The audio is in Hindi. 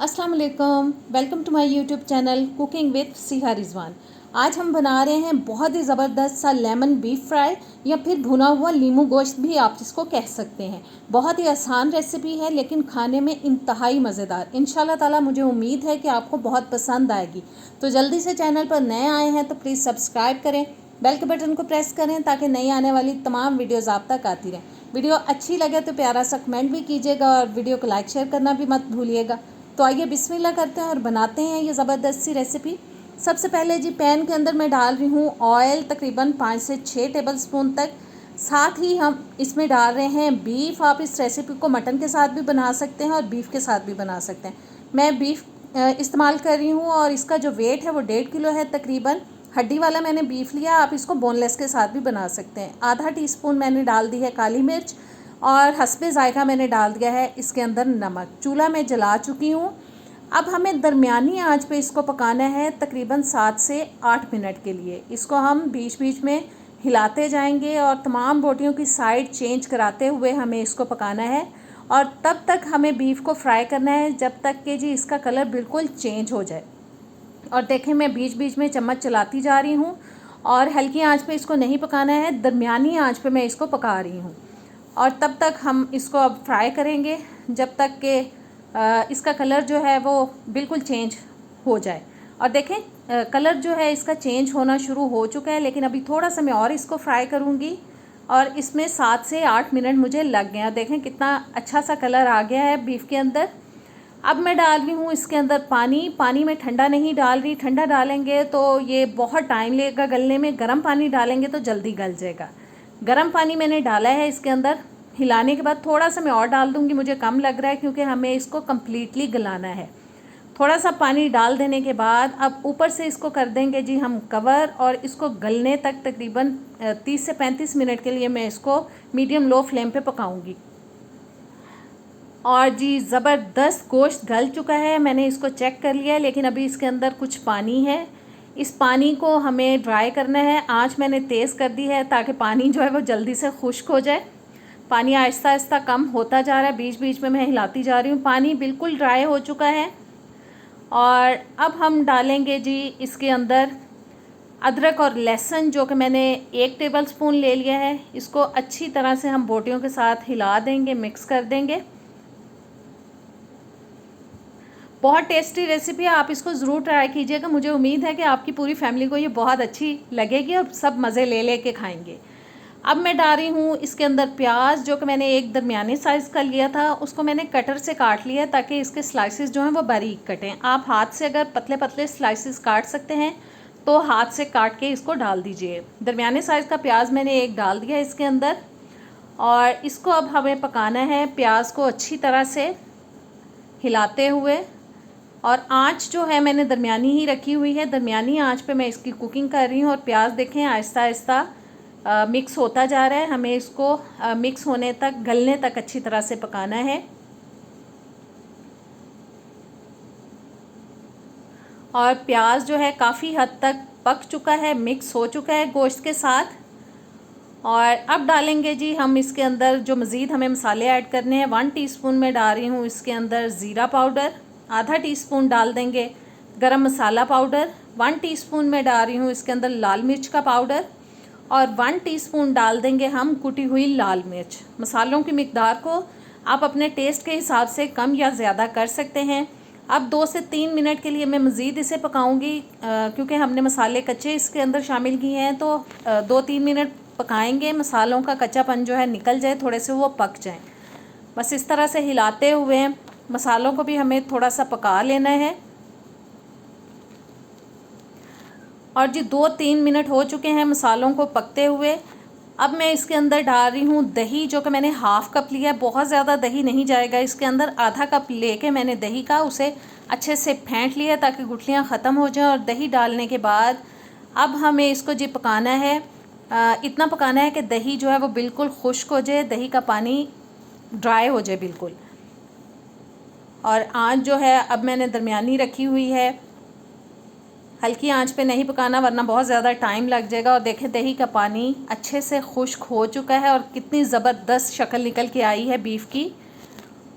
अस्सलाम वालेकुम, welcome to my YouTube channel cooking with Siha Rizwan. आज हम बना रहे हैं बहुत ही ज़बरदस्त सा लेमन बीफ फ्राई या फिर भुना हुआ लीमू गोश्त भी आप इसको कह सकते हैं। बहुत ही आसान रेसिपी है लेकिन खाने में इंतहाई मज़ेदार। इंशाल्लाह ताला मुझे उम्मीद है कि आपको बहुत पसंद आएगी। तो जल्दी से चैनल पर नए आए हैं तो प्लीज़ सब्सक्राइब करें, बेल के बटन को प्रेस करें ताकि नई आने वाली तमाम वीडियोज़ आप तक आती रहें। वीडियो अच्छी लगे तो प्यारा सा कमेंट भी कीजिएगा और वीडियो को लाइक शेयर करना भी मत भूलिएगा। तो आइए बिस्मिल्लाह करते हैं और बनाते हैं ये ज़बरदस्त सी रेसिपी। सबसे पहले जी पैन के अंदर मैं डाल रही हूँ ऑयल तकरीबन 5 से 6 टेबलस्पून तक। साथ ही हम इसमें डाल रहे हैं बीफ। आप इस रेसिपी को मटन के साथ भी बना सकते हैं और बीफ के साथ भी बना सकते हैं। मैं बीफ इस्तेमाल कर रही हूँ और इसका जो वेट है वो 1.5 किलो है तकरीबन। हड्डी वाला मैंने बीफ लिया, आप इसको बोनलेस के साथ भी बना सकते हैं। आधा टीस्पून मैंने डाल दी है काली मिर्च और हस्बे ज़ायका मैंने डाल दिया है इसके अंदर नमक। चूल्हा मैं जला चुकी हूँ। अब हमें दरमियानी आंच पे इसको पकाना है तकरीबन 7 से 8 मिनट के लिए। इसको हम बीच बीच में हिलाते जाएंगे और तमाम बोटियों की साइड चेंज कराते हुए हमें इसको पकाना है। और तब तक हमें बीफ को फ्राई करना है जब तक कि जी इसका कलर बिल्कुल चेंज हो जाए। और देखें मैं बीच बीच में चम्मच चलाती जा रही हूँ और हल्की आंच पे इसको नहीं पकाना है, दरमियानी आंच पे मैं इसको पका रही हूँ। और तब तक हम इसको अब फ्राई करेंगे जब तक कि इसका कलर जो है वो बिल्कुल चेंज हो जाए। और देखें कलर जो है इसका चेंज होना शुरू हो चुका है, लेकिन अभी थोड़ा सा मैं और इसको फ्राई करूँगी। और इसमें 7 से 8 मिनट मुझे लग गए। देखें कितना अच्छा सा कलर आ गया है बीफ के अंदर। अब मैं डाल रही हूँ इसके अंदर पानी में ठंडा नहीं डाल रही, ठंडा डालेंगे तो ये बहुत टाइम लगेगा गलने में। गर्म पानी डालेंगे तो जल्दी गल जाएगा। गर्म पानी मैंने डाला है इसके अंदर। हिलाने के बाद थोड़ा सा मैं और डाल दूँगी, मुझे कम लग रहा है क्योंकि हमें इसको कम्प्लीटली गलाना है। थोड़ा सा पानी डाल देने के बाद अब ऊपर से इसको कर देंगे जी हम कवर और इसको गलने तक तकरीबन 30 से 35 मिनट के लिए मैं इसको मीडियम लो फ्लेम पे पकाऊंगी। और जी ज़बरदस्त गोश्त गल चुका है, मैंने इसको चेक कर लिया है, लेकिन अभी इसके अंदर कुछ पानी है। इस पानी को हमें ड्राई करना है। आंच मैंने तेज़ कर दी है ताकि पानी जो है वो जल्दी से खुश्क हो जाए। पानी आहिस्ता आहिस्ता कम होता जा रहा है, बीच बीच में मैं हिलाती जा रही हूँ। पानी बिल्कुल ड्राई हो चुका है। और अब हम डालेंगे जी इसके अंदर अदरक और लहसुन, जो कि मैंने 1 टेबलस्पून ले लिया है। इसको अच्छी तरह से हम बोटियों के साथ हिला देंगे, मिक्स कर देंगे। बहुत टेस्टी रेसिपी है, आप इसको ज़रूर ट्राई कीजिएगा। मुझे उम्मीद है कि आपकी पूरी फैमिली को ये बहुत अच्छी लगेगी और सब मज़े ले ले के खाएंगे। अब मैं डाल रही हूँ इसके अंदर प्याज, जो कि मैंने एक दरमियाने साइज़ का लिया था, उसको मैंने कटर से काट लिया ताकि इसके स्लाइसेस जो हैं वो बारीक कटें। आप हाथ से अगर पतले पतले स्लाइसेस काट सकते हैं तो हाथ से काट के इसको डाल दीजिए। दरमियाने साइज़ का प्याज मैंने एक डाल दिया इसके अंदर। और इसको अब हमें पकाना है प्याज को अच्छी तरह से हिलाते हुए। और आंच जो है मैंने दरमियानी ही रखी हुई है, दरमियानी आंच पे मैं इसकी कुकिंग कर रही हूँ। और प्याज देखें आहिस्ता आहिस्ता मिक्स होता जा रहा है। हमें इसको मिक्स होने तक, गलने तक अच्छी तरह से पकाना है। और प्याज जो है काफ़ी हद तक पक चुका है, मिक्स हो चुका है गोश्त के साथ। और अब डालेंगे जी हम इसके अंदर जो मज़ीद हमें मसाले ऐड करने हैं। 1 टीस्पून में डाल रही हूँ इसके अंदर ज़ीरा पाउडर। आधा टीस्पून डाल देंगे गरम मसाला पाउडर। 1 टीस्पून में डाल रही हूँ इसके अंदर लाल मिर्च का पाउडर। और 1 टीस्पून डाल देंगे हम कुटी हुई लाल मिर्च। मसालों की मिकदार को आप अपने टेस्ट के हिसाब से कम या ज़्यादा कर सकते हैं। अब 2 से 3 मिनट के लिए मैं मज़ीद इसे पकाऊंगी क्योंकि हमने मसाले कच्चे इसके अंदर शामिल किए हैं। तो 2-3 मिनट पकाएंगे, मसालों का कच्चापन जो है निकल जाए, थोड़े से वो पक जाएं। बस इस तरह से हिलाते हुए मसालों को भी हमें थोड़ा सा पका लेना है। और जी 2-3 मिनट हो चुके हैं मसालों को पकते हुए। अब मैं इसके अंदर डाल रही हूँ दही, जो कि मैंने हाफ़ कप लिया है। बहुत ज़्यादा दही नहीं जाएगा इसके अंदर। आधा कप लेके मैंने दही का उसे अच्छे से फेंट लिया ताकि गुठलियाँ ख़त्म हो जाएं। और दही डालने के बाद अब हमें इसको जी पकाना है। इतना पकाना है कि दही जो है वो बिल्कुल खुश्क हो जाए, दही का पानी ड्राई हो जाए बिल्कुल। और आंच जो है अब मैंने दरमियानी रखी हुई है, हल्की आंच पे नहीं पकाना वरना बहुत ज़्यादा टाइम लग जाएगा। और देखें दही का पानी अच्छे से खुश्क हो चुका है और कितनी ज़बरदस्त शक्ल निकल के आई है बीफ की।